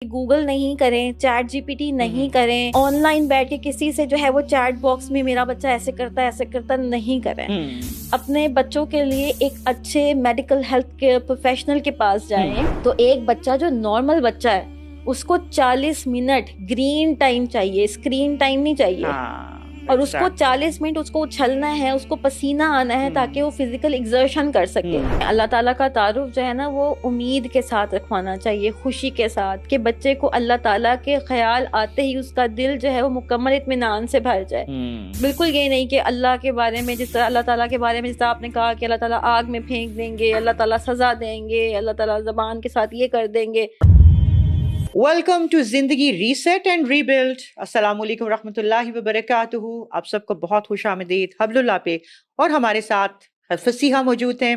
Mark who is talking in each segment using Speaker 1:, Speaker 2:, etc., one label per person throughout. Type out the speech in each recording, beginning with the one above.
Speaker 1: Google नहीं करें, chat GPT नहीं करें, ऑनलाइन बैठ के किसी से जो है वो चैट बॉक्स में मेरा बच्चा ऐसे करता नहीं करें। अपने बच्चों के लिए एक अच्छे मेडिकल हेल्थ केयर प्रोफेशनल के पास जाएं। तो एक बच्चा जो नॉर्मल बच्चा है उसको 40 मिनट ग्रीन टाइम चाहिए, स्क्रीन टाइम नहीं चाहिए। और उसको 40 मिनट उसको उछलना है, उसको पसीना आना है ताकि वो फिजिकल एक्सर्शन कर सके। अल्लाह ताला का तारुफ जो है ना वो उम्मीद के साथ रखवाना चाहिए, खुशी के साथ, कि बच्चे को अल्लाह ताला के ख्याल आते ही उसका दिल जो है वो मुकम्मल इत्मीनान से भर जाए। बिल्कुल ये नहीं कि अल्लाह के बारे में, जिस तरह अल्लाह ताला के बारे में जिस तरह आपने कहा कि अल्लाह ताला आग में फेंक देंगे, अल्लाह ताला सजा देंगे, अल्लाह ताला ज़बान के साथ ये कर देंगे।
Speaker 2: वेलकम टू जिंदगी रीसेट एंड रीबिल्ड। अस्सलाम वालेकुम रहमतुल्लाहि व बरकातुहू। आप सबको बहुत खुशामदीद हब्लुल्लाह पे। और हमारे साथ फसीहा मौजूद हैं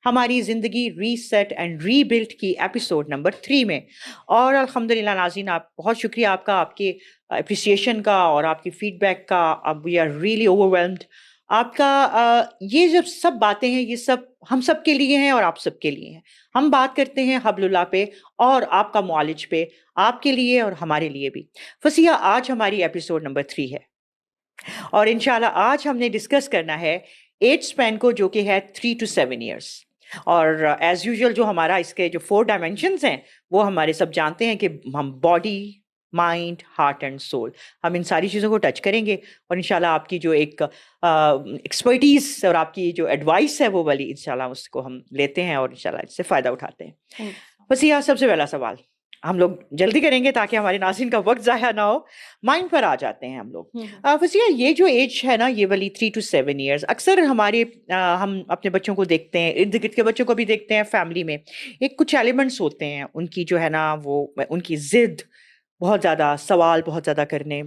Speaker 2: हमारी जिंदगी रीसेट एंड रीबिल्ड की एपिसोड नंबर 3 में। और अल्हम्दुलिल्लाह नाज़रीन, आप बहुत शुक्रिया आपका, आपके अप्रिसिएशन का और आपकी फीडबैक का। अब वी आर रियली ओवरवेल्म्ड। आपका ये जब सब बातें हैं ये सब हम सब के लिए हैं और आप सब के लिए हैं। हम बात करते हैं हब्लुल्लाह पे और आपका मुआलिज पे, आपके लिए और हमारे लिए भी। फसीहा, आज हमारी एपिसोड नंबर 3 है और इंशाल्लाह आज हमने डिस्कस करना है एज स्पैन को, जो कि है 3 to 7 years। और एज यूजुअल जो हमारा इसके जो 4 dimensions हैं वो हमारे सब जानते हैं कि हम body, mind, heart and soul, हम इन सारी चीज़ों को टच करेंगे। और इंशाल्लाह आपकी जो एक एक्सपर्टीज़ और आपकी जो एडवाइस है वो वाली इंशाल्लाह उसको हम लेते हैं और इंशाल्लाह इससे फ़ायदा उठाते हैं। फसीहा, सबसे पहला सवाल हम लोग जल्दी करेंगे ताकि हमारे नाज़रीन का वक्त ज़ाया ना हो। माइंड पर आ जाते हैं हम लोग। फसीहा, ये जो एज है ना ये वाली 3 to 7 years, अक्सर हमारे हम अपने बच्चों को देखते हैं, इर्द गिर्द के बच्चों को भी देखते हैं, फैमिली में एक कुछ एलिमेंट्स होते हैं उनकी जो है ना वो उनकी ज़िद बहुत ज़्यादा, सवाल बहुत ज़्यादा करने,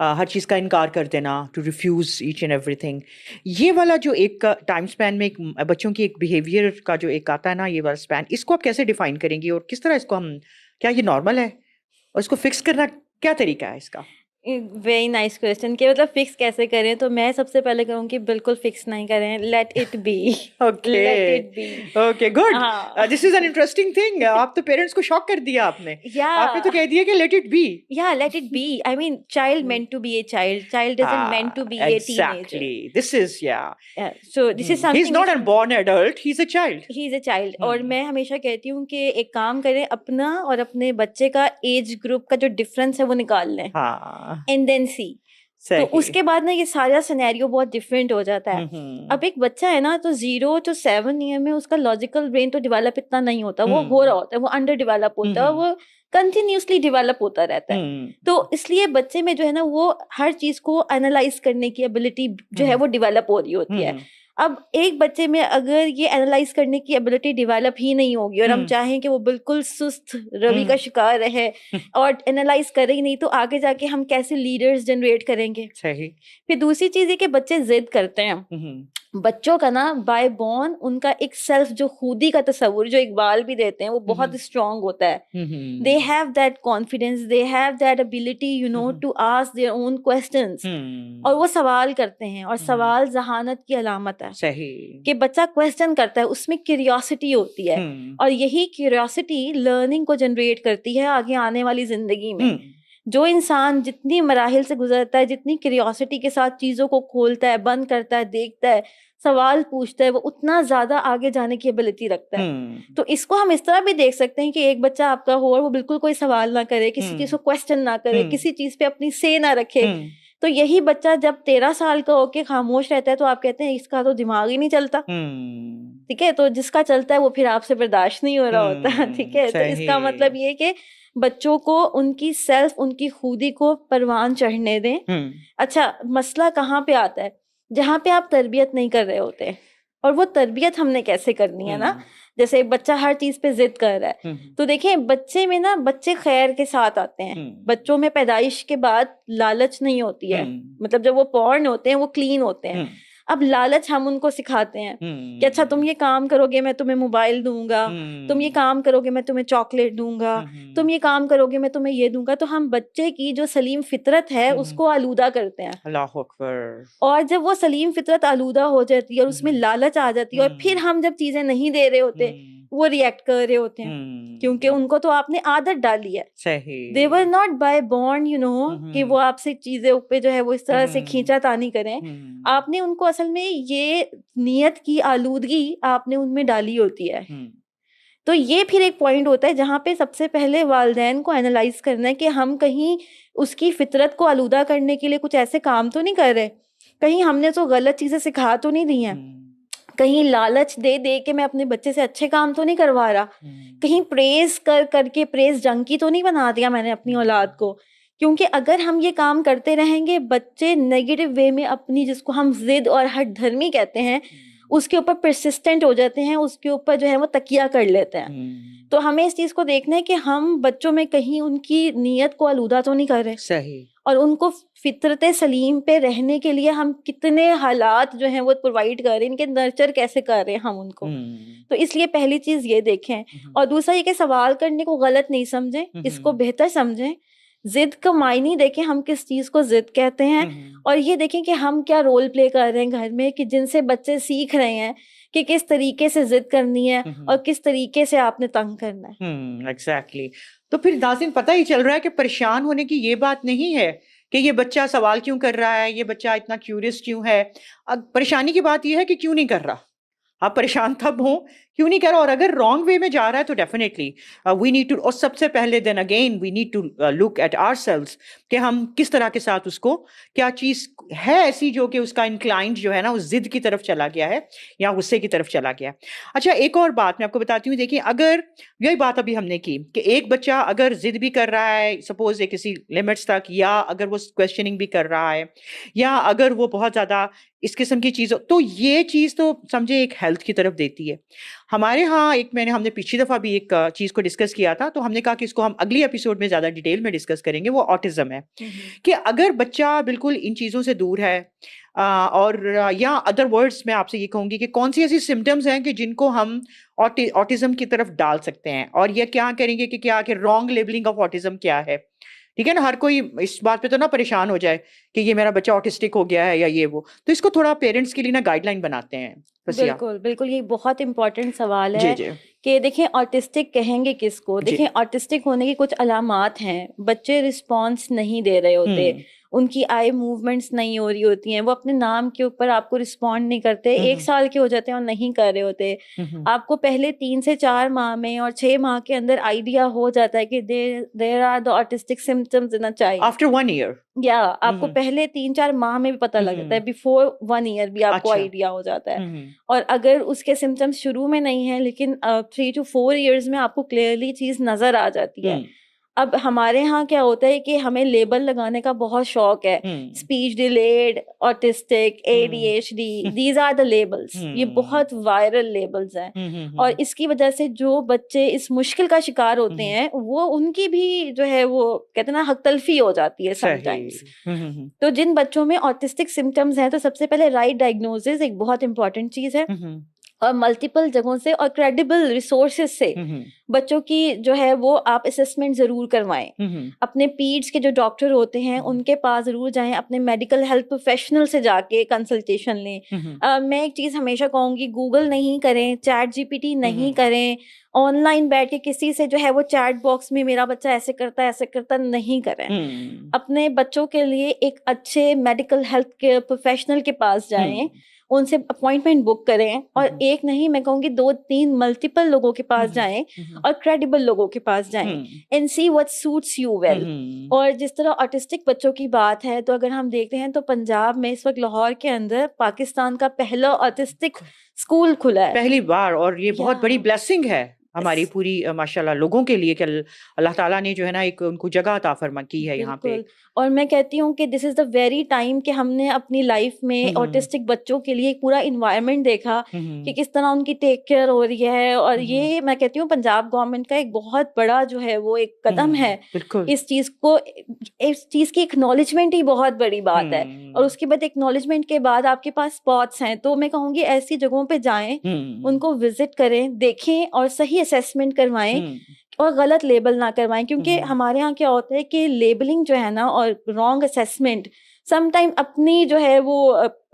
Speaker 2: हर चीज़ का इनकार कर देना, to refuse each and everything. ये वाला जो एक टाइम स्पैन में एक बच्चों की एक बिहेवियर का जो एक आता है ना ये वाला स्पैन, इसको आप कैसे डिफाइन करेंगी और किस तरह इसको हम, क्या ये नॉर्मल है और इसको फिक्स करना क्या तरीका है इसका?
Speaker 1: वेरी नाइस क्वेश्चन कि मतलब फिक्स कैसे करें। तो मैं सबसे पहले कहूँगी बिल्कुल फिक्स नहीं करें, late it be.
Speaker 2: Let it B. Okay, good. This is an interesting thing. आप तो पेरेंट्स को शॉक कर दिया आपने। आपने तो कह दिया कि let it be.
Speaker 1: Let it be. I mean child meant to be a child doesn't meant to be a teenager.
Speaker 2: Exactly. This is
Speaker 1: so this is something,
Speaker 2: he's not a born adult, he's a child.
Speaker 1: He's a child. और मैं हमेशा कहती हूँ कि एक काम करें, अपना और अपने बच्चे का एज ग्रुप का जो डिफरेंस है वो निकाल लें एंड देन सी। तो उसके बाद ना ये सारा सिनेरियो बहुत डिफरेंट हो जाता है। अब एक बच्चा है ना तो 0 to 7 ईयर में उसका लॉजिकल ब्रेन तो डेवलप इतना नहीं होता, वो हो रहा होता है, वो अंडर डेवलप होता है, वो कंटिन्यूसली डेवलप होता रहता है। तो इसलिए बच्चे में जो है ना वो हर चीज को एनालाइज करने की एबिलिटी जो है वो डेवलप हो रही होती है। अब एक बच्चे में अगर ये एनालाइज करने की एबिलिटी डेवलप ही नहीं होगी और हम चाहें कि वो बिल्कुल सुस्त रवि का शिकार रहे और एनालाइज करे ही नहीं, तो आगे जाके हम कैसे लीडर्स जनरेट करेंगे?
Speaker 2: सही।
Speaker 1: फिर दूसरी चीज है कि बच्चे जिद करते हैं। बच्चों का ना बाय बॉर्न उनका एक सेल्फ जो खुदी का तस्वुर जो इकबाल भी देते हैं वो बहुत स्ट्रांग होता है। They have that confidence, they have that ability you know to ask their own questions. और वो सवाल करते हैं और सवाल जहानत की अलामत है।
Speaker 2: सही।
Speaker 1: कि बच्चा क्वेश्चन करता है, उसमें क्यूरियोसिटी होती है और यही क्यूरियोसिटी लर्निंग को जनरेट करती है आगे आने वाली जिंदगी में। जो इंसान जितनी मराहिल से गुजरता है, जितनी क्यूरियोसिटी के साथ चीजों को खोलता है, बंद करता है, देखता है, सवाल पूछता है, वो उतना ज्यादा आगे जाने की एबिलिटी रखता है। तो इसको हम इस तरह भी देख सकते हैं कि एक बच्चा आपका हो और वो बिल्कुल कोई सवाल ना करे, किसी चीज को क्वेश्चन ना करे, किसी चीज पे अपनी से ना रखे। तो यही बच्चा जब 13 साल का होके खामोश रहता है तो आप कहते हैं इसका तो दिमाग ही नहीं चलता। ठीक है, तो जिसका चलता है वो फिर आपसे बर्दाश्त नहीं हो रहा होता। ठीक है, तो इसका मतलब ये कि बच्चों को उनकी सेल्फ, उनकी खुदी को परवान चढ़ने दें। अच्छा, मसला कहाँ पे आता है? जहाँ पे आप तरबियत नहीं कर रहे होते। और वो तरबियत हमने कैसे करनी है ना, जैसे एक बच्चा हर चीज पे जिद कर रहा है तो देखिए बच्चे में ना, बच्चे खैर के साथ आते हैं। बच्चों में पैदाइश के बाद लालच नहीं होती है, मतलब जब वो पॉर्न होते हैं वो क्लीन होते हैं। अब लालच हम उनको सिखाते हैं कि अच्छा तुम ये काम करोगे मैं तुम्हें मोबाइल दूंगा, तुम ये काम करोगे मैं तुम्हें चॉकलेट दूंगा, तुम ये काम करोगे मैं तुम्हें ये दूंगा। तो हम बच्चे की जो सलीम फितरत है उसको आलूदा करते हैं।
Speaker 2: अल्लाहु अकबर।
Speaker 1: और जब वो सलीम फितरत आलूदा हो जाती है और उसमें लालच आ जाती है और फिर हम जब चीजें नहीं दे रहे होते, वो रिएक्ट कर रहे होते हैं, क्योंकि उनको तो आपने आदत डाली है।
Speaker 2: सही।
Speaker 1: दे वर नॉट बाय बॉर्न कि वो आपसे चीजें पे जो है वो इस तरह से खींचातानी करें। आपने उनको असल में ये नियत की आलूदगी आपने उनमें डाली होती है। तो ये फिर एक पॉइंट होता है जहाँ पे सबसे पहले वालिदैन को एनालाइज करना है कि हम कहीं उसकी फितरत को आलूदा करने के लिए कुछ ऐसे काम तो नहीं कर रहे, कहीं हमने तो गलत चीजें सिखा तो नहीं दी हैं, कहीं लालच दे दे के मैं अपने बच्चे से अच्छे काम तो नहीं करवा रहा, कहीं प्रेज कर करके प्रेज जंकी तो नहीं बना दिया मैंने अपनी औलाद को। क्योंकि अगर हम ये काम करते रहेंगे, बच्चे नेगेटिव वे में अपनी, जिसको हम जिद और हठ धर्मी कहते हैं, उसके ऊपर परसिस्टेंट हो जाते हैं, उसके ऊपर जो है वो तकिया कर लेते हैं। तो हमें इस चीज को देखना है कि हम बच्चों में कहीं उनकी नीयत को आलूदा तो नहीं कर रहे।
Speaker 2: सही।
Speaker 1: और उनको फितरत सलीम पे रहने के लिए हम कितने हालात जो हैं वो प्रोवाइड कर रहे हैं, इनके नर्चर कैसे कर रहे हैं हम उनको। तो इसलिए पहली चीज ये देखें। और दूसरा ये कि सवाल करने को गलत नहीं समझें, इसको बेहतर समझें। जिद का मायने देखें, हम किस चीज को जिद कहते हैं, और ये देखें कि हम क्या रोल प्ले कर रहे हैं घर में, कि जिनसे बच्चे सीख रहे हैं कि किस तरीके से जिद करनी है और किस तरीके से आपने तंग करना है।
Speaker 2: एग्जैक्टली। तो फिर नाज़रीन, पता ही चल रहा है कि परेशान होने की ये बात नहीं है कि ये बच्चा सवाल क्यों कर रहा है, ये बच्चा इतना क्यूरियस क्यों है। अब परेशानी की बात ये है कि क्यों नहीं कर रहा। आप परेशान तब हो क्यों नहीं कर रहा, और अगर रॉन्ग वे में जा रहा है तो डेफिनेटली वी नीड टू, और सबसे पहले then again we need to look at ourselves कि हम किस तरह के साथ उसको, क्या चीज़ है ऐसी जो कि उसका इंक्लाइंड जो है ना उस जिद की तरफ चला गया है या गुस्से की तरफ चला गया है। अच्छा, एक और बात मैं आपको बताती हूँ। देखिए, अगर यही बात अभी हमने की कि एक बच्चा अगर जिद भी कर रहा है सपोज एक किसी लिमिट्स तक, या अगर वो क्वेश्चनिंग भी कर रहा है, या अगर वो बहुत ज़्यादा इस किस्म की चीज़, तो ये चीज़ तो समझे एक हेल्थ की तरफ देती है। हमारे यहाँ हमने पिछली दफ़ा भी एक चीज़ को डिस्कस किया था, तो हमने कहा कि इसको हम अगली एपिसोड में ज़्यादा डिटेल में डिस्कस करेंगे। वो ऑटिज़म है कि अगर बच्चा बिल्कुल इन चीज़ों से दूर है, और या अदर वर्ड्स मैं आपसे ये कहूँगी कि कौन सी ऐसी सिम्टम्स हैं कि जिनको हम ऑटिज़म की तरफ डाल सकते हैं, और ये क्या करेंगे कि क्या कि रॉन्ग लेबलिंग ऑफ ऑटिज़म क्या है। ठीक है ना, हर कोई इस बात पे तो ना परेशान हो जाए कि ये मेरा बच्चा ऑटिस्टिक हो गया है या ये वो, तो इसको थोड़ा पेरेंट्स के लिए ना गाइडलाइन बनाते हैं।
Speaker 1: बिल्कुल बिल्कुल, ये बहुत इंपॉर्टेंट सवाल है
Speaker 2: जी।
Speaker 1: कि देखें ऑटिस्टिक कहेंगे किसको। देखें, ऑटिस्टिक होने की कुछ अलामात हैं। बच्चे रिस्पॉन्स नहीं दे रहे होते, उनकी आई मूवमेंट्स नहीं हो रही होती हैं, वो अपने नाम के ऊपर आपको रिस्पॉन्ड नहीं करते, 1 साल के हो जाते हैं और नहीं कर रहे होते। आपको पहले 3 से 4 माह में और 6 माह के अंदर आइडिया हो जाता है कि there are the autistic symptoms in a child
Speaker 2: after 1 year,
Speaker 1: या आपको पहले 3-4 माह में भी पता लग जाता है, बिफोर 1 ईयर भी आपको आइडिया हो जाता है। और अगर उसके सिम्टम्स शुरू में नहीं है, लेकिन 3 to 4 ईयर्स में आपको क्लियरली चीज नजर आ जाती है। अब हमारे यहाँ क्या होता है कि हमें लेबल लगाने का बहुत शौक है, speech delayed, autistic, ADHD, these are the labels. ये बहुत वायरल लेबल्स हैं, और इसकी वजह से जो बच्चे इस मुश्किल का शिकार होते हैं, वो उनकी भी जो है वो कहते हैं ना हक तलफी हो जाती है समटाइम्स। तो जिन बच्चों में ऑटिस्टिक सिम्टम्स हैं, तो सबसे पहले राइट डायग्नोसिस एक बहुत इंपॉर्टेंट चीज है, और मल्टीपल जगहों से और क्रेडिबल रिसोर्सेज से बच्चों की जो है वो आप असेसमेंट जरूर करवाएं। अपने पीड्स के जो डॉक्टर होते हैं उनके पास जरूर जाएं, अपने मेडिकल हेल्थ प्रोफेशनल से जाके कंसल्टेशन लें। मैं एक चीज हमेशा कहूंगी, गूगल नहीं करें, चैट GPT नहीं करें, ऑनलाइन बैठ के किसी से जो है वो चैट बॉक्स में मेरा बच्चा ऐसे करता नहीं करें। अपने बच्चों के लिए एक अच्छे मेडिकल हेल्थ के प्रोफेशनल के पास जाएं, उनसे अपॉइंटमेंट बुक करें, और एक नहीं मैं कहूंगी 2-3 मल्टीपल लोगों के पास जाएं और क्रेडिबल लोगों के पास जाएं, and see what suits you well. और जिस तरह ऑटिस्टिक बच्चों की बात है, तो अगर हम देखते हैं तो पंजाब में इस वक्त लाहौर के अंदर पाकिस्तान का पहला ऑटिस्टिक स्कूल खुला है,
Speaker 2: पहली बार, और ये बहुत बड़ी ब्लेसिंग है हमारी पूरी माशाल्लाह लोगों के लिए कि अल्लाह ताला ने जो है ना एक उनको जगह अता फरमा की है यहाँ पे।
Speaker 1: और मैं कहती हूँ कि this is the very time कि हमने अपनी लाइफ में ऑटिस्टिक बच्चों के लिए एक पूरा इन्वायरमेंट देखा कि किस तरह उनकी टेक केयर हो रही है, और ये मैं कहती हूँ पंजाब गवर्नमेंट का एक बहुत बड़ा जो है वो एक कदम है। इस चीज की एक्नॉलेजमेंट ही बहुत बड़ी बात है, और उसके बाद एक्नॉलेजमेंट के बाद आपके पास स्पॉट्स हैं, तो मैं कहूँगी ऐसी जगहों पे जाएं, उनको विजिट करें, देखें और सही असेसमेंट करवाएं और गलत लेबल ना करवाएं। क्योंकि हमारे यहाँ क्या होता है कि लेबलिंग जो है ना और रॉन्ग असेसमेंट समटाइम अपनी जो है वो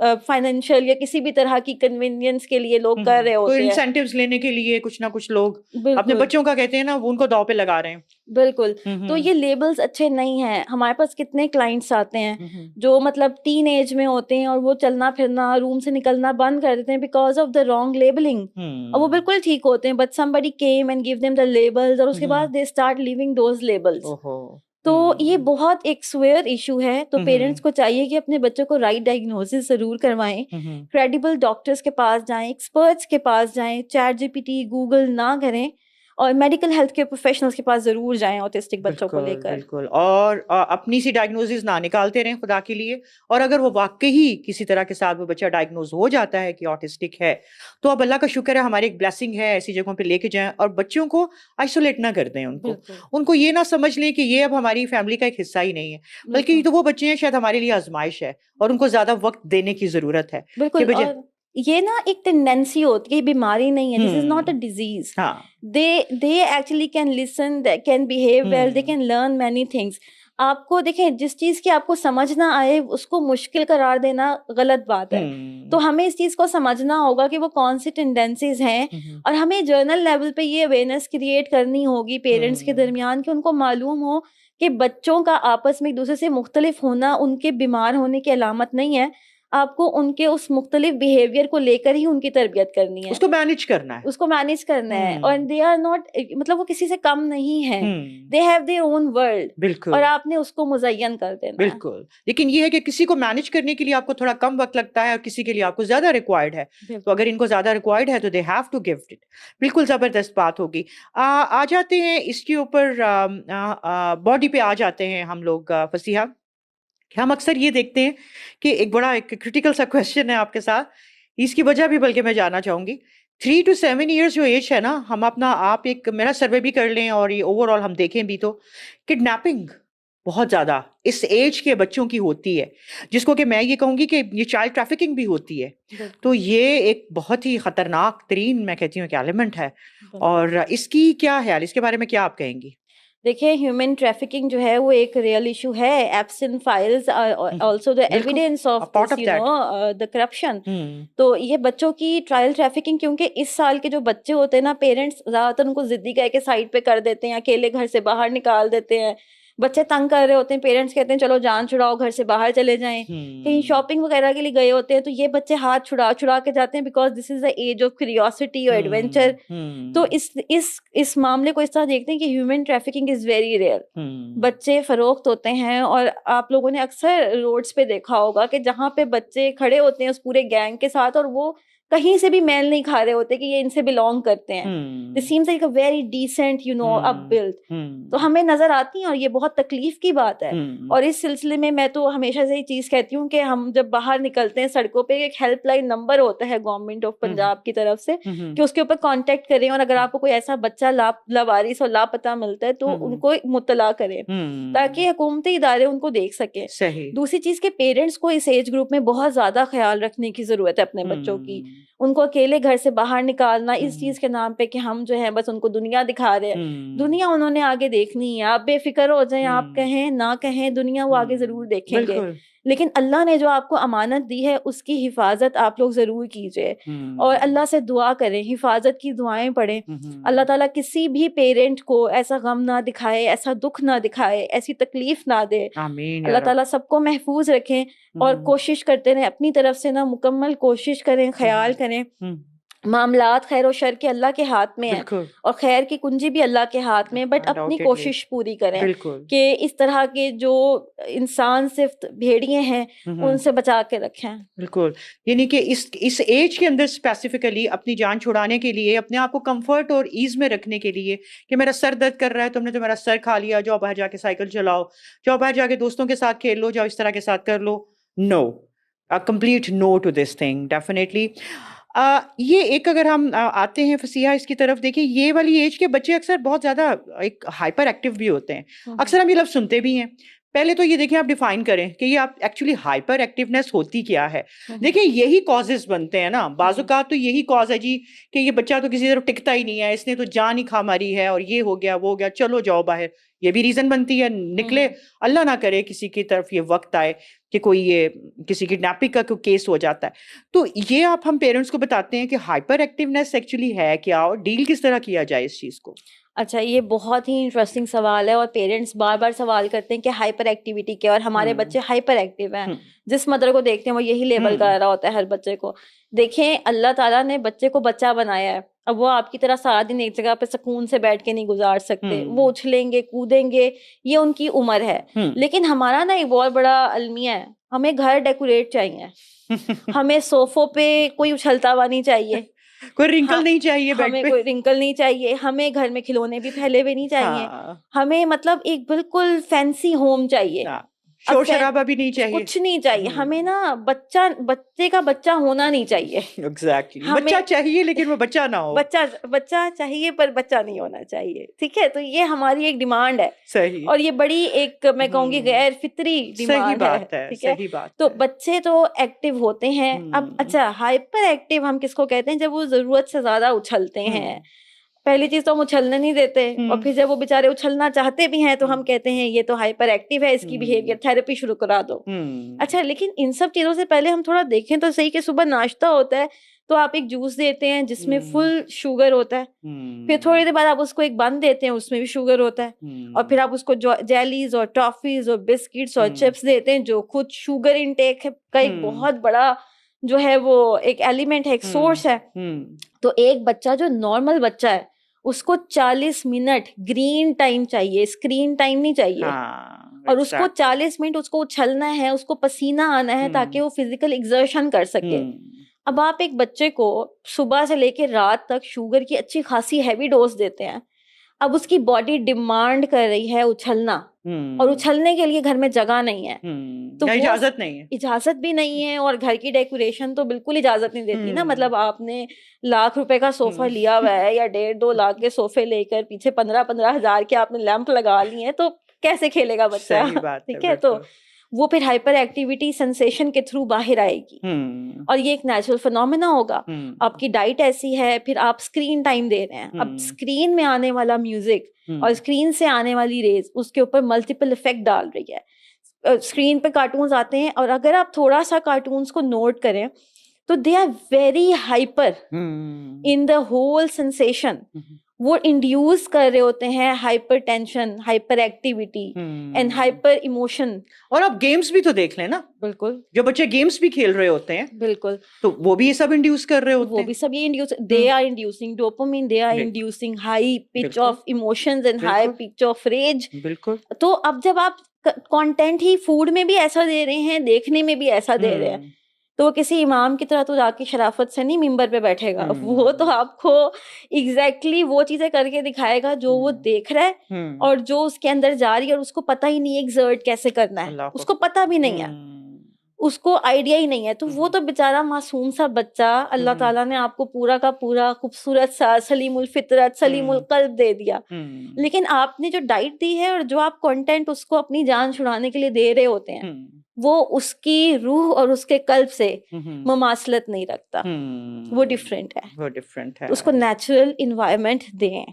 Speaker 1: फाइनेंशियल या किसी भी तरह की कन्वीनियंस के लिए लोग कर रहे होते हैं,
Speaker 2: इंसेंटिव्स लेने के लिए कुछ ना कुछ लोग अपने
Speaker 1: बिल्कुल
Speaker 2: बच्चों का कहते हैं ना, वो उनको दांव पे लगा रहे हैं।
Speaker 1: बिल्कुल। तो ये लेबल्स अच्छे नहीं हैं। हमारे पास कितने क्लाइंट्स आते हैं जो मतलब टीन एज में होते हैं और वो चलना फिरना, रूम से निकलना बंद कर देते हैं because of the wrong labelling, और वो बिल्कुल ठीक होते हैं, but somebody came and give them the labels और उसके बाद they start living those labels. तो ये बहुत एक स्वेयर इशू है। तो पेरेंट्स को चाहिए कि अपने बच्चों को राइट डायग्नोसिस जरूर करवाएं, क्रेडिबल डॉक्टर्स के पास जाएं, एक्सपर्ट्स के पास जाएं, चैट जीपीटी गूगल ना करें, और मेडिकल हेल्थ केयर प्रोफेशनल्स के पास जरूर जाएं ऑटिस्टिक बच्चों को लेकर।
Speaker 2: बिल्कुल, और अपनी सी डायग्नोसिस ना निकालते रहें खुदा के लिए। और अगर वो वाकई ही किसी तरह के साथ वो बच्चा डायग्नोज हो जाता है कि ऑटिस्टिक है, तो अब अल्लाह का शुक्र है, हमारी एक ब्लेसिंग है, ऐसी जगहों पे लेके जाएं और बच्चों को आइसोलेट ना कर दें। उनको ये ना समझ लें कि ये अब हमारी फैमिली का एक हिस्सा ही नहीं है, बल्कि तो वो बच्चे हैं शायद हमारे लिए आजमाइश है और उनको ज्यादा वक्त देने की जरूरत है।
Speaker 1: बिल्कुल। और ये ना एक टेंडेंसी होती है, बीमारी नहीं है, this is not a disease. They actually can listen, they can behave well, they can learn many things. आपको देखें, जिस चीज की आपको समझ ना आए उसको मुश्किल करार देना गलत बात है। तो हमें इस चीज को समझना होगा कि वो कौन सी टेंडेंसीज हैं, और हमें जर्नल लेवल पे ये अवेयरनेस क्रिएट करनी होगी पेरेंट्स के दरमियान कि उनको मालूम हो कि बच्चों का आपस में एक दूसरे से मुख्तलिफ होना उनके बीमार होने की अलामत नहीं है। आपको उनके उस मुख्तलिफ बिहेवियर को लेकर ही उनकी तरबियत करनी है,
Speaker 2: उसको मैनेज करना है,
Speaker 1: और दे आर नॉट, मतलब वो किसी से कम नहीं है, they have their own world.
Speaker 2: बिल्कुल,
Speaker 1: और आपने उसको मुज़य्यन कर देना।
Speaker 2: बिल्कुल। लेकिन ये है कि किसी को मैनेज करने के लिए आपको थोड़ा कम वक्त लगता है और किसी के लिए आपको ज्यादा रिक्वायर्ड है। तो अगर इनको ज्यादा रिक्वायर्ड है तो they have to give it. बिल्कुल जबरदस्त बात होगी। आ जाते हैं इसके ऊपर, बॉडी पे आ जाते हैं हम लोग। फसीहा, हम अक्सर ये देखते हैं कि एक बड़ा एक क्रिटिकल सा क्वेश्चन है आपके साथ, इसकी वजह भी बल्कि मैं जानना चाहूंगी। 3 to 7 ईयर्स जो एज है ना, हम अपना आप एक मेरा सर्वे भी कर लें और ये ओवरऑल हम देखें भी, तो किडनैपिंग बहुत ज्यादा इस एज के बच्चों की होती है, जिसको कि मैं ये कहूंगी कि ये चाइल्ड ट्रैफिकिंग भी होती है। तो ये एक बहुत ही खतरनाक तरीन, मैं कहती हूँ, कि एलिमेंट है। और इसकी क्या है, इसके बारे में क्या आप कहेंगी?
Speaker 1: देखिए, ह्यूमन ट्रैफिकिंग जो है वो एक रियल इशू है। Absent files also the evidence of this, you know, the corruption. तो ये बच्चों की ट्रायल ट्रैफिकिंग, क्योंकि इस साल के जो बच्चे होते हैं ना, पेरेंट्स ज्यादातर उनको जिद्दी कह के साइड पे कर देते हैं, अकेले घर से बाहर निकाल देते हैं। बच्चे तंग कर रहे होते हैं, पेरेंट्स कहते हैं चलो जान छुड़ाओ, घर से बाहर चले जाएं, कहीं शॉपिंग वगैरह के लिए गए होते हैं, तो ये बच्चे हाथ छुड़ा के जाते हैं, because this is the age of curiosity और एडवेंचर। तो इस मामले को इस तरह देखते हैं कि human trafficking is very real. बच्चे फरोख्त होते हैं, और आप लोगों ने अक्सर रोड्स पे देखा होगा कि जहाँ पे बच्चे खड़े होते हैं उस पूरे गैंग के साथ, और वो कहीं से भी मेल नहीं खा रहे होते कि ये इनसे बिलोंग करते हैं। This seems like a very decent, you know, up build. तो हमें नजर आती हैं, और ये बहुत तकलीफ की बात है। और इस सिलसिले में मैं तो हमेशा से ये चीज कहती हूँ कि हम जब बाहर निकलते हैं सड़कों पे, एक हेल्पलाइन नंबर होता है गवर्नमेंट ऑफ पंजाब की तरफ से, कि उसके ऊपर कांटेक्ट करें, और अगर आपको कोई ऐसा बच्चा लावारिस और लापता मिलता है तो उनको मुत्तला करें, ताकि हुकूमती इदारे उनको देख सके। दूसरी चीज के पेरेंट्स को इस एज ग्रुप में बहुत ज्यादा ख्याल रखने की जरूरत है अपने बच्चों की। उनको अकेले घर से बाहर निकालना इस चीज के नाम पे कि हम जो है बस उनको दुनिया दिखा रहे हैं, दुनिया उन्होंने आगे देखनी है। आप बेफिक्र हो जाएं, आप कहें ना कहें, दुनिया वो आगे जरूर देखेंगे। लेकिन अल्लाह ने जो आपको अमानत दी है उसकी हिफाजत आप लोग जरूर कीजिए, और अल्लाह से दुआ करें, हिफाजत की दुआएं पढ़ें। अल्लाह ताला किसी भी पेरेंट को ऐसा गम ना दिखाए, ऐसा दुख ना दिखाए, ऐसी तकलीफ ना दे। अल्लाह ताला सबको महफूज रखें, और कोशिश करते रहें अपनी तरफ से ना, मुकम्मल कोशिश करें, ख्याल करें। मामलात खैर और शर के अल्लाह के हाथ में है, और खैर की कुंजी भी अल्लाह के हाथ में, बट अपनी कोशिश पूरी करें कि इस तरह के जो इंसान सिर्फ भेड़िए हैं उनसे बचा के रखें।
Speaker 2: बिल्कुल, यानी कि इस एज के अंदर स्पेसिफिकली अपनी जान छुड़ाने के लिए, अपने आप को कंफर्ट और ईज में रखने के लिए, कि मेरा सर दर्द कर रहा है, तुमने तो मेरा सर खा लिया, जाओ बाहर जाके साइकिल चलाओ, जाओ बाहर जाके दोस्तों के साथ खेल लो, जाओ इस तरह के साथ कर लो। No, a complete no to this thing, definitely. ये एक, अगर हम आते हैं फसीहा इसकी तरफ, देखिए ये वाली एज के बच्चे अक्सर बहुत ज्यादा एक हाइपर एक्टिव भी होते हैं। अक्सर हम ये लफ्ज सुनते भी हैं। पहले तो ये देखिए, आप डिफाइन करें कि ये आप एक्चुअली हाइपर एक्टिवनेस होती क्या है। देखिए, यही कॉजेज बनते हैं ना, बाज़-औक़ात तो यही कॉज है जी कि ये बच्चा तो किसी तरफ टिकता ही नहीं है, इसने तो जान ही खा मारी है, और ये हो गया वो हो गया, चलो जाओ बाहर। ये भी रीजन बनती है। निकले अल्लाह ना करे किसी की तरफ ये वक्त आए कि कोई ये किसी किडनैपिंग का कोई केस हो जाता है, तो ये आप हम पेरेंट्स को बताते हैं कि हाइपर एक्टिवनेस एक्चुअली है क्या और डील किस तरह किया जाए इस चीज को।
Speaker 1: अच्छा, ये बहुत ही इंटरेस्टिंग सवाल है और पेरेंट्स बार बार सवाल करते हैं कि हाइपर एक्टिविटी क्या, और हमारे बच्चे हाइपर एक्टिव हैं। जिस मदर को देखते हैं वो यही लेबल कर रहा होता है हर बच्चे को। देखें, अल्लाह ताला ने बच्चे को बच्चा बनाया है, अब वो आपकी तरह सारा दिन एक जगह पे सुकून से बैठ के नहीं गुजार सकते। वो उछलेंगे कूदेंगे, ये उनकी उम्र है। लेकिन हमारा ना एक बहुत बड़ा अलमिया है, हमें घर डेकोरेट चाहिए हमें सोफों पे कोई उछलता हुआ नहीं चाहिए,
Speaker 2: कोई रिंकल नहीं चाहिए,
Speaker 1: हमें कोई रिंकल नहीं चाहिए, हमें घर में खिलौने भी फैले हुए नहीं चाहिए। हमें मतलब एक बिल्कुल फैंसी होम चाहिए,
Speaker 2: शोर शराबा भी नहीं चाहिए,
Speaker 1: कुछ नहीं चाहिए। हमें ना बच्चे का बच्चा होना नहीं चाहिए।
Speaker 2: एग्जैक्टली बच्चा चाहिए लेकिन वो बच्चा ना हो।
Speaker 1: बच्चा चाहिए पर बच्चा नहीं होना चाहिए, ठीक है। तो ये हमारी एक डिमांड है।
Speaker 2: सही।
Speaker 1: और ये बड़ी एक मैं कहूंगी गैर फितरी डिमांड है, ठीक है।
Speaker 2: सही बात
Speaker 1: तो बच्चे तो एक्टिव होते हैं। अब अच्छा, हाइपर एक्टिव हम किसको कहते हैं? जब वो जरूरत से ज्यादा उछलते हैं। पहली चीज तो हम उछलने नहीं देते, और फिर जब वो बेचारे उछलना चाहते भी हैं तो हम कहते हैं ये तो हाइपर एक्टिव है, इसकी बिहेवियर थेरेपी शुरू करा दो। अच्छा, लेकिन इन सब चीजों से पहले हम थोड़ा देखें तो सही कि सुबह नाश्ता होता है तो आप एक जूस देते हैं जिसमें फुल शुगर होता है, फिर थोड़ी देर बाद आप उसको एक बन देते हैं उसमें भी शुगर होता है, और फिर आप उसको जेलीज और टॉफीज और बिस्किट्स और चिप्स देते हैं जो खुद शुगर इनटेक का एक बहुत बड़ा जो है वो एक एलिमेंट है, एक सोर्स है। तो एक बच्चा जो नॉर्मल बच्चा है उसको 40 मिनट ग्रीन टाइम चाहिए, स्क्रीन टाइम नहीं चाहिए। और उसको 40 मिनट उसको उछलना है, उसको पसीना आना है ताकि वो फिजिकल एक्सर्शन कर सके। अब आप एक बच्चे को सुबह से लेकर रात तक शुगर की अच्छी खासी हैवी डोज देते हैं, अब उसकी बॉडी डिमांड कर रही है उछलना, और उछलने के लिए घर में जगह नहीं है, तो
Speaker 2: इजाजत नहीं है,
Speaker 1: इजाजत भी नहीं है, और घर की डेकोरेशन तो बिल्कुल इजाजत नहीं देती ना। मतलब आपने लाख रुपए का सोफा लिया हुआ है या 1.5-2 लाख के सोफे लेकर पीछे 15-15 हजार के आपने लैंप लगा लिए हैं, तो कैसे खेलेगा बच्चा? ठीक है। तो वो फिर हाइपर एक्टिविटी सेंसेशन के थ्रू बाहर आएगी, और ये एक नेचुरल फिनोमेना होगा। आपकी डाइट ऐसी है, फिर आप स्क्रीन टाइम दे रहे हैं, अब स्क्रीन में आने वाला म्यूजिक और स्क्रीन से आने वाली रेज उसके ऊपर मल्टीपल इफेक्ट डाल रही है। स्क्रीन पे कार्टून्स आते हैं, और अगर आप थोड़ा सा कार्टून्स को नोट करें तो they are very hyper in the whole sensation. वो इंड्यूस कर रहे होते हैं hypertension, hyperactivity and hyper emotion.
Speaker 2: और आप गेम्स भी तो देख लें ना,
Speaker 1: बिल्कुल,
Speaker 2: जो बच्चे गेम्स भी खेल रहे होते हैं,
Speaker 1: बिल्कुल,
Speaker 2: तो वो भी ये सब इंड्यूस कर रहे होते हैं।
Speaker 1: वो भी सब ये induce, they are inducing dopamine, they are inducing high pitch of emotions and high pitch of rage.
Speaker 2: बिल्कुल।
Speaker 1: तो अब जब आप कंटेंट ही फूड में भी ऐसा दे रहे हैं, देखने में भी ऐसा दे रहे हैं, तो वो किसी इमाम की तरह तो जाके शराफत से नहीं मिंबर पे बैठेगा। वो तो आपको एग्जैक्टली वो चीजें करके दिखाएगा जो वो देख रहा है और जो उसके अंदर जा रही है, और उसको पता ही नहीं है एक्सर्ट कैसे करना है, उसको पता भी नहीं है, उसको आइडिया ही नहीं है। तो वो तो बेचारा मासूम सा बच्चा, अल्लाह ताला ने आपको पूरा का पूरा खूबसूरत सा सलीमुल फितरत सलीमुल कल्ब दे दिया, लेकिन आपने जो डाइट दी है और जो आप कंटेंट उसको अपनी जान छुड़ाने के लिए दे रहे होते हैं, वो उसकी रूह और उसके कल्ब से मुमासलत नहीं रखता। वो डिफरेंट है। उसको नेचुरल इन्वायरमेंट दें।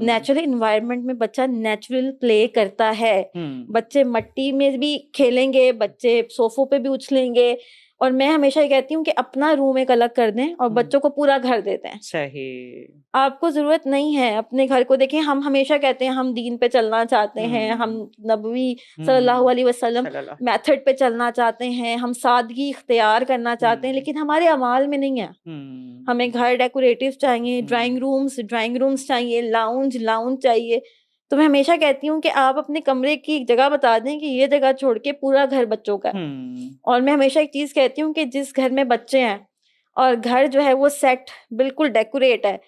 Speaker 1: नेचुरल इन्वायरमेंट में बच्चा नेचुरल प्ले करता है। बच्चे मट्टी में भी खेलेंगे, बच्चे सोफों पे भी उछलेंगे, और मैं हमेशा ये कहती हूँ कि अपना रूम एक अलग कर दें और बच्चों को पूरा घर दे दें।
Speaker 2: सही।
Speaker 1: आपको जरूरत नहीं है अपने घर को। देखें, हम हमेशा कहते हैं हम दीन पे चलना चाहते हैं, हम नबवी सल्लल्लाहु अलैहि वसल्लम मेथड पे चलना चाहते हैं, हम सादगी इख्तियार करना चाहते हैं, लेकिन हमारे अमाल में नहीं है। हमें घर डेकोरेटिव चाहिए, ड्राइंग रूम्स चाहिए, लाउंज चाहिए। तो मैं हमेशा कहती हूँ कि आप अपने कमरे की एक जगह बता दें कि ये जगह छोड़ के पूरा घर बच्चों का है। और मैं हमेशा एक चीज कहती हूँ कि जिस घर में बच्चे हैं और घर जो है वो सेट बिल्कुल डेकोरेट है,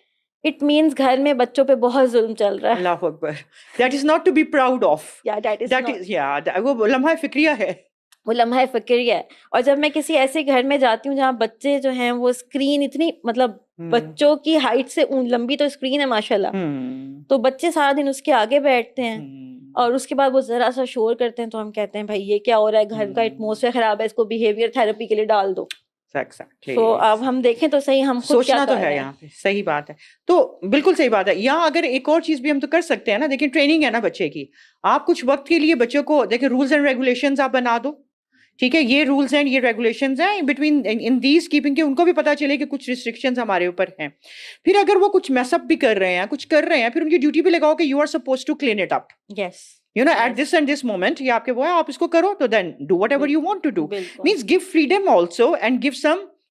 Speaker 1: इट मीन्स घर में बच्चों पे बहुत जुल्म चल रहा है।
Speaker 2: अल्लाह Akbar. That is not to be proud of. वो लम्हा फिक्रिया है।
Speaker 1: वो लम्हा फिक्रिया है। और जब मैं किसी ऐसे घर में जाती हूँ जहाँ बच्चे जो हैं वो स्क्रीन इतनी, मतलब बच्चों की हाइट से लंबी तो स्क्रीन है माशाल्लाह, तो बच्चे सारा दिन उसके आगे बैठते हैं और उसके बाद वो जरा सा शोर करते हैं, तो हम कहते हैं भाई ये क्या हो रहा है, घर का एटमॉस्फेयर खराब है, इसको बिहेवियर थेरेपी के लिए डाल दो।
Speaker 2: Exactly.
Speaker 1: तो अब हम देखें तो सही, हम खुद
Speaker 2: सोचना
Speaker 1: क्या
Speaker 2: तो
Speaker 1: कर
Speaker 2: है
Speaker 1: रहे हैं।
Speaker 2: यहाँ पे, सही बात है। तो बिल्कुल सही बात है। यहाँ अगर एक और चीज भी हम तो कर सकते हैं ना, देखिए ट्रेनिंग है ना बच्चे की, आप कुछ वक्त के लिए बच्चों को देखिए रूल्स एंड रेगुलेशंस आप बना दो, ठीक है, ये रूल्स एंड ये रेगुलेशंस हैं बिटवीन इन दीज कीपिंग के, उनको भी पता चले कि कुछ रिस्ट्रिक्शंस हमारे ऊपर हैं। फिर अगर वो कुछ मैसअप भी कर रहे हैं, कुछ कर रहे हैं, फिर उनकी ड्यूटी भी लगाओ कि you are suppose to clean it up,
Speaker 1: yes,
Speaker 2: you know at this and this moment, ये आपके वो है, आप इसको करो, तो then do whatever you want to do. Means give freedom also and give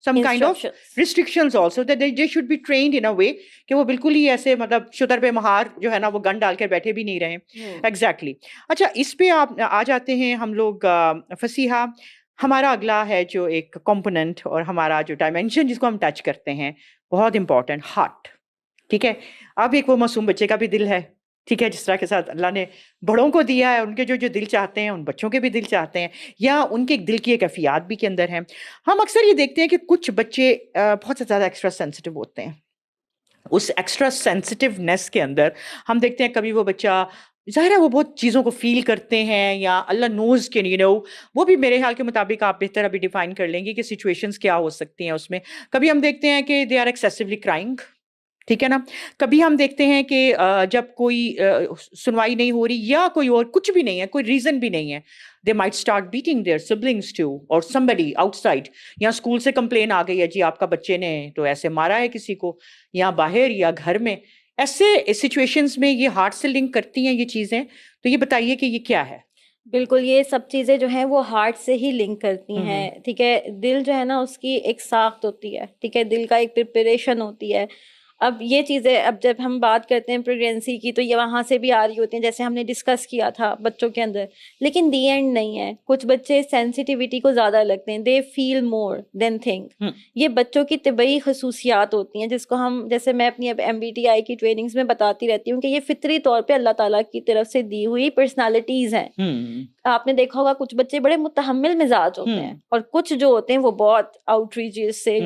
Speaker 2: some kind of restrictions also, that they should be trained in a way कि वो बिल्कुल ही ऐसे मतलब शुतर पे महार जो है ना वो गन डाल कर बैठे भी नहीं रहे। Exactly. अच्छा, इस पे आप आ जाते हैं हम लोग फसीहा। हमारा अगला है जो एक कंपोनेंट और हमारा जो डायमेंशन जिसको हम टच करते हैं, बहुत इंपॉर्टेंट, हार्ट। ठीक है, अब एक वो मासूम बच्चे का भी दिल है, ठीक है, जिस तरह के साथ अल्लाह ने बड़ों को दिया है, उनके जो जो दिल चाहते हैं उन बच्चों के भी दिल चाहते हैं, या उनके दिल की एक कैफियत भी के अंदर है। हम अक्सर ये देखते हैं कि कुछ बच्चे बहुत ज़्यादा एक्स्ट्रा सेंसिटिव होते हैं। उस एक्स्ट्रा सेंसिटिवनेस के अंदर हम देखते हैं कभी वो बच्चा, ज़ाहिर है वो बहुत चीज़ों को फील करते हैं, या अल्लाह नोज़ के यू नो, वो भी मेरे ख्याल के मुताबिक आप बेहतर अभी डिफाइन कर लेंगे कि सिचुएशंस क्या हो सकती हैं उसमें। कभी हम देखते हैं कि दे आर एक्सेसिवली क्राइंग, ठीक है ना, कभी हम देखते हैं कि जब कोई सुनवाई नहीं हो रही या कोई और कुछ भी नहीं है, कोई रीज़न भी नहीं है, they might start beating their siblings too और समबडी आउटसाइड, या स्कूल से कंप्लेन आ गई है जी आपका बच्चे ने तो ऐसे मारा है किसी को, या बाहर या घर में, ऐसे सिचुएशंस में ये हार्ट से लिंक करती हैं ये चीज़ें। तो ये बताइए कि ये क्या है?
Speaker 1: बिल्कुल, ये सब चीज़ें जो हैं वो हार्ट से ही लिंक करती हैं, ठीक है। दिल जो है ना उसकी एक साख्त होती है, ठीक है, दिल का एक प्रिपरेशन होती है। अब ये चीज़ें, अब जब हम बात करते हैं प्रेगनेंसी की, तो ये वहाँ से भी आ रही होती हैं, जैसे हमने डिस्कस किया था बच्चों के अंदर। लेकिन दी एंड नहीं है, कुछ बच्चे सेंसिटिविटी को ज़्यादा लगते हैं, they feel more than think. ये बच्चों की तिबई खसूसियात होती हैं, जिसको हम, जैसे मैं अपनी अब MBTI की ट्रेनिंग्स में बताती रहती हूँ कि ये फितरी तौर पर अल्लाह ताला की तरफ से दी हुई पर्सनैलिटीज़ हैं। आपने देखा होगा कुछ बच्चे बड़े मुतहम्मिल मिजाज होते हैं, और कुछ जो होते हैं वो बहुत आउटरीचियस से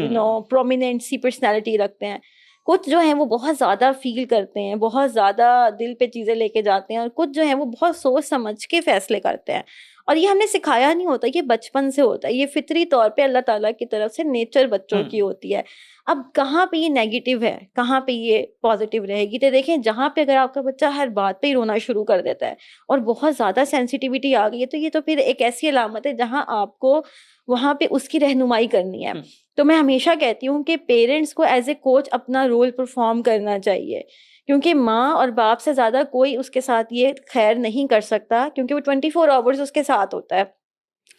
Speaker 1: प्रोमिनेंट सी पर्सनैलिटी रखते हैं। कुछ जो हैं वो बहुत ज़्यादा फील करते हैं, बहुत ज़्यादा दिल पे चीज़ें लेके जाते हैं, और कुछ जो हैं वो बहुत सोच समझ के फैसले करते हैं। और ये हमने सिखाया नहीं होता, ये बचपन से होता है, ये फितरी तौर पे अल्लाह ताला की तरफ से नेचर बच्चों की होती है। अब कहाँ पे ये नेगेटिव है, कहाँ पे ये पॉजिटिव रहेगी? तो देखें, जहाँ पे अगर आपका बच्चा हर बात पे ही रोना शुरू कर देता है और बहुत ज़्यादा सेंसिटिविटी आ गई है, तो ये तो फिर एक ऐसी अलामत है जहाँ आपको वहाँ पे उसकी रहनुमाई करनी है। तो मैं हमेशा कहती हूँ कि पेरेंट्स को एज ए कोच अपना रोल परफॉर्म करना चाहिए, क्योंकि माँ और बाप से ज़्यादा कोई उसके साथ ये खैर नहीं कर सकता, क्योंकि वो 24 आवर्स उसके साथ होता है।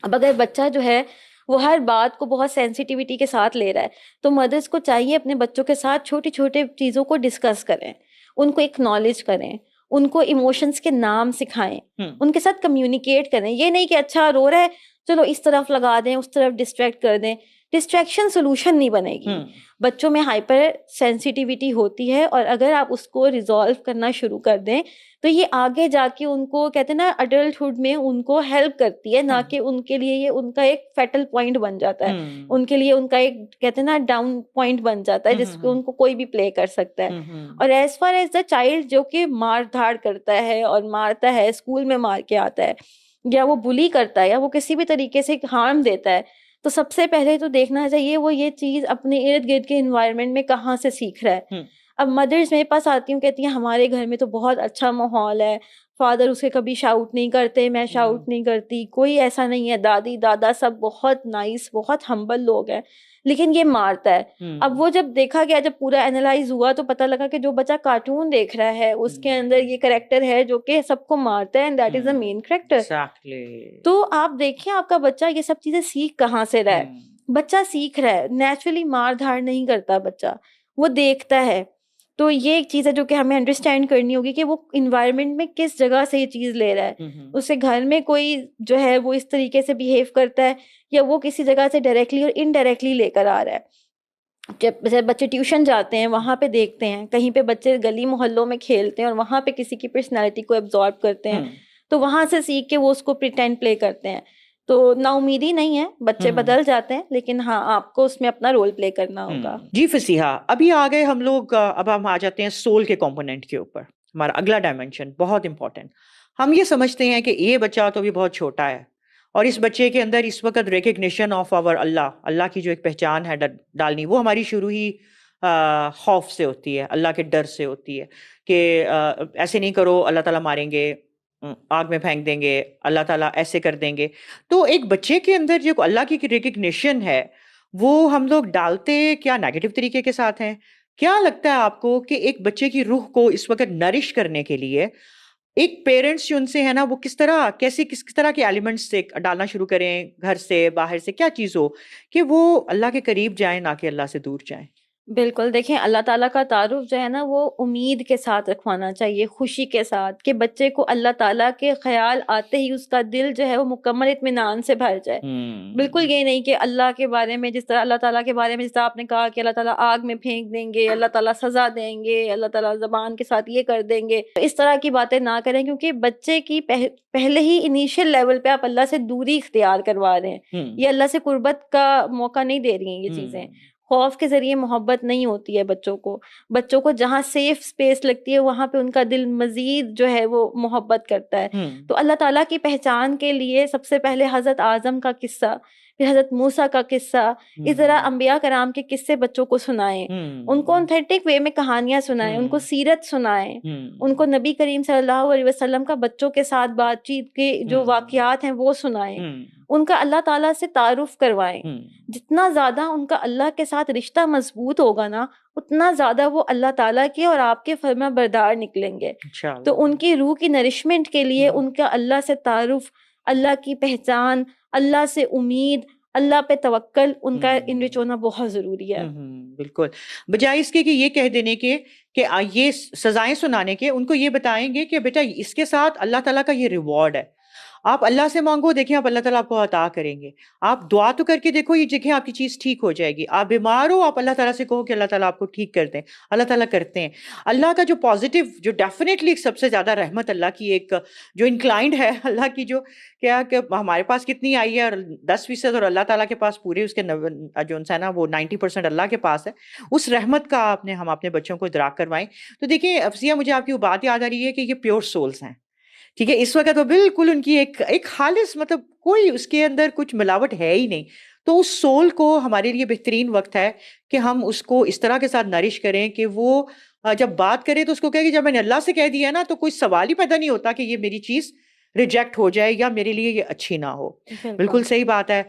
Speaker 1: अब अगर बच्चा जो है वो हर बात को बहुत सेंसिटिविटी के साथ ले रहा है, तो मदर्स को चाहिए अपने बच्चों के साथ छोटी छोटे चीज़ों को डिस्कस करें, उनको एक्नॉलेज करें, उनको इमोशंस के नाम सिखाएं, उनके साथ कम्युनिकेट करें। ये नहीं कि अच्छा रो रहा है चलो इस तरफ लगा दें, उस तरफ डिस्ट्रैक्ट कर दें। डिस्ट्रैक्शन सोल्यूशन नहीं बनेगी। बच्चों में हाइपर सेंसिटिविटी होती है, और अगर आप उसको रिजॉल्व करना शुरू कर दें तो ये आगे जाके उनको, कहते हैं ना, अडल्टहुड में उनको हेल्प करती है, ना कि उनके लिए ये उनका एक फैटल पॉइंट बन जाता है, उनके लिए उनका एक, कहते हैं ना, डाउन पॉइंट बन जाता है जिसपे उनको कोई भी प्ले कर सकता है। और as far as the child जो कि मार धाड़ करता है और मारता है, स्कूल में मार के आता है, या वो बुली करता है, या वो किसी भी तरीके से हार्म देता है, तो सबसे पहले तो देखना चाहिए वो ये चीज अपने इर्द गिर्द के एनवायरनमेंट में कहाँ से सीख रहा है। अब मदर्स मेरे पास आती हूँ, कहती हैं हमारे घर में तो बहुत अच्छा माहौल है, फादर उसके कभी शाउट नहीं करते, मैं शाउट नहीं करती, कोई ऐसा नहीं है, दादी दादा सब बहुत नाइस, बहुत हम्बल लोग हैं, लेकिन ये मारता है। अब वो जब देखा गया, जब पूरा एनालाइज हुआ, तो पता लगा कि जो बच्चा कार्टून देख रहा है उसके अंदर ये कैरेक्टर है जो कि सबको मारता है, and that is the main character. तो आप देखिए आपका बच्चा ये सब चीजें सीख कहाँ से रहा है। बच्चा सीख रहा है, नेचुरली मार धाड़ नहीं करता बच्चा, वो देखता है। तो ये एक चीज है जो कि हमें अंडरस्टैंड करनी होगी कि वो इन्वायरमेंट में किस जगह से ये चीज ले रहा है। उससे घर में कोई जो है वो इस तरीके से बिहेव करता है, या वो किसी जगह से डायरेक्टली और इनडायरेक्टली लेकर आ रहा है। जब बच्चे ट्यूशन जाते हैं, वहां पे देखते हैं, कहीं पे बच्चे गली मोहल्लों में खेलते हैं और वहां पे किसी की पर्सनैलिटी को एब्जॉर्ब करते हैं, तो वहां से सीख के वो उसको प्रिटेंड प्ले करते हैं। तो नाउमीदी नहीं है, बच्चे बदल जाते हैं, लेकिन हाँ आपको उसमें अपना रोल प्ले करना होगा।
Speaker 2: जी फसीहा, अभी आ गए हम लोग, अब हम आ जाते हैं सोल के कंपोनेंट के ऊपर। हमारा अगला डायमेंशन बहुत इंपॉर्टेंट। हम ये समझते हैं कि ये बच्चा तो भी बहुत छोटा है, और इस बच्चे के अंदर इस वक्त रिकग्निशन ऑफ आवर अल्लाह की जो एक पहचान है डालनी, वो हमारी शुरू ही खौफ से होती है, अल्लाह के डर से होती है कि ऐसे नहीं करो, अल्लाह ताला मारेंगे, आग में फेंक देंगे, अल्लाह ताला ऐसे कर देंगे। तो एक बच्चे के अंदर जो अल्लाह की रिकग्निशन है वो हम लोग डालते क्या नेगेटिव तरीके के साथ हैं? क्या लगता है आपको कि एक बच्चे की रूह को इस वक्त नरिश करने के लिए एक पेरेंट्स जो उनसे है ना, वो किस तरह किस तरह के एलिमेंट्स से डालना शुरू करें, घर से बाहर से क्या चीज़ हो कि वो अल्लाह के करीब जाए ना कि अल्लाह से दूर जाए?
Speaker 1: बिल्कुल, देखिए अल्लाह ताला का तारुफ़ जो है ना वो उम्मीद के साथ रखवाना चाहिए, खुशी के साथ कि बच्चे को अल्लाह ताला के ख़्याल आते ही उसका दिल जो है वो मुकम्मल इत्मीनान से भर जाए। बिल्कुल ये नहीं कि अल्लाह के बारे में, जिस तरह अल्लाह ताला के बारे में जिस तरह आपने कहा कि अल्लाह ताला आग में फेंक देंगे, अल्लाह ताला सज़ा देंगे, अल्लाह ताला ज़बान के साथ ये कर देंगे, तो इस तरह की बातें ना करें, क्योंकि बच्चे की पहले ही इनिशियल लेवल पे आप अल्लाह से दूरी इख्तियार करवा रहे हैं। ये अल्लाह से कुर्बत का मौका नहीं दे रही हैं ये चीज़ें। खौफ के ज़रिए मोहब्बत नहीं होती है बच्चों को। बच्चों को जहाँ सेफ स्पेस लगती है वहाँ पे उनका दिल मज़ीद जो है वो मोहब्बत करता है। तो अल्लाह ताला की पहचान के लिए सबसे पहले हज़रत आज़म का किस्सा, फिर हज़रत मूसा का किस्सा, इस तरह अंबिया कराम के किस्से बच्चों को सुनाएं, उनको ऑथेंटिक वे में कहानियाँ सुनाएं, उनको सीरत सुनाएं, उनको नबी करीम सल्लल्लाहु अलैहि वसल्लम का बच्चों के साथ बातचीत के जो वाक़यात हैं वो सुनाएं, उनका अल्लाह ताला से तारुफ करवाएं। जितना ज़्यादा उनका अल्लाह के साथ रिश्ता मजबूत होगा ना, उतना ज़्यादा वो अल्लाह ताला के और आपके फर्मा बरदार निकलेंगे। तो उनकी रूह की नरिशमेंट के लिए उनका अल्लाह से तारुफ, अल्लाह की पहचान, अल्लाह से उम्मीद, अल्लाह पे तवक्कल, उनका इनरिच होना बहुत ज़रूरी है।
Speaker 2: बिल्कुल। बजाय इसके कि ये कह देने के कि ये सजाएं सुनाने के, उनको ये बताएंगे कि बेटा इसके साथ अल्लाह ताला का ये रिवॉर्ड है। आप अल्लाह से मांगो, देखिए आप अल्लाह ताला आपको अता करेंगे। आप दुआ तो करके देखो, ये देखिए आपकी चीज़ ठीक हो जाएगी। आप बीमार हो, आप अल्लाह ताला से कहो कि अल्लाह ताला आपको ठीक कर दें। अल्लाह ताला करते हैं। अल्लाह का जो पॉजिटिव, जो डेफिनेटली सबसे ज़्यादा रहमत अल्लाह की एक जो इंक्लाइंड है, अल्लाह की जो क्या कि हमारे पास कितनी आई है और 10% और अल्लाह ताला के पास पूरे उसके जो है ना वो 90% अल्लाह के पास है। उस रहमत का हम अपने बच्चों को इदराक करवाएं। तो देखिए अफ़सिया, मुझे आपकी वो बात याद आ रही है कि ये प्योर सोल्स हैं। ठीक है, इस वक़्त वो बिल्कुल उनकी एक खालिस, मतलब कोई उसके अंदर कुछ मिलावट है ही नहीं। तो उस सोल को हमारे लिए बेहतरीन वक़्त है कि हम उसको इस तरह के साथ नरिश करें कि वो जब बात करे तो उसको कहे कि जब मैंने अल्लाह से कह दिया ना, तो कोई सवाल ही पैदा नहीं होता कि ये मेरी चीज़ रिजेक्ट हो जाए या मेरे लिए ये अच्छी ना हो। बिल्कुल सही बात है।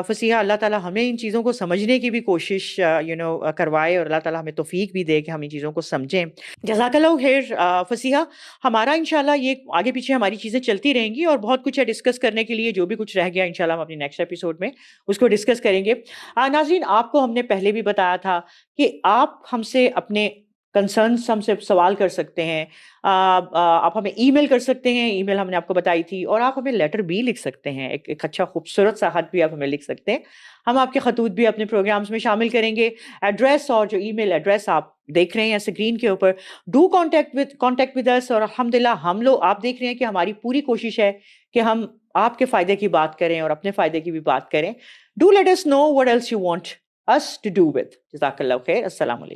Speaker 2: फसीहा, अल्लाह ताला हमें इन चीज़ों को समझने की भी कोशिश करवाए और अल्लाह ताला हमें तौफीक भी दे कि हम इन चीज़ों को समझें। जज़ाकल्लाहु खैर फसीहा, हमारा इंशाल्लाह ये आगे पीछे हमारी चीज़ें चलती रहेंगी और बहुत कुछ है डिस्कस करने के लिए। जो भी कुछ रह गया इंशाल्लाह हम अपने नेक्स्ट एपिसोड में उसको डिस्कस करेंगे। नाज़रीन, आपको हमने पहले भी बताया था कि आप हमसे अपने कंसर्न्स हमसे सवाल कर सकते हैं। आप हमें ईमेल कर सकते हैं, ईमेल हमने आपको बताई थी, और आप हमें लेटर भी लिख सकते हैं, एक अच्छा खूबसूरत सा खत भी आप हमें लिख सकते हैं। हम आपके खतूत भी अपने प्रोग्राम्स में शामिल करेंगे। एड्रेस और जो ईमेल एड्रेस आप देख रहे हैं स्क्रीन के ऊपर, डू कॉन्टेक्ट विद अस। और अल्हम्दुलिल्लाह आप देख रहे हैं कि हमारी पूरी कोशिश है कि हम आपके फ़ायदे की बात करें और अपने फ़ायदे की भी बात करें। Do let us know what else you want us to do with. जज़ाकल्लाहु खैर। अस्सलाम वालेकुम।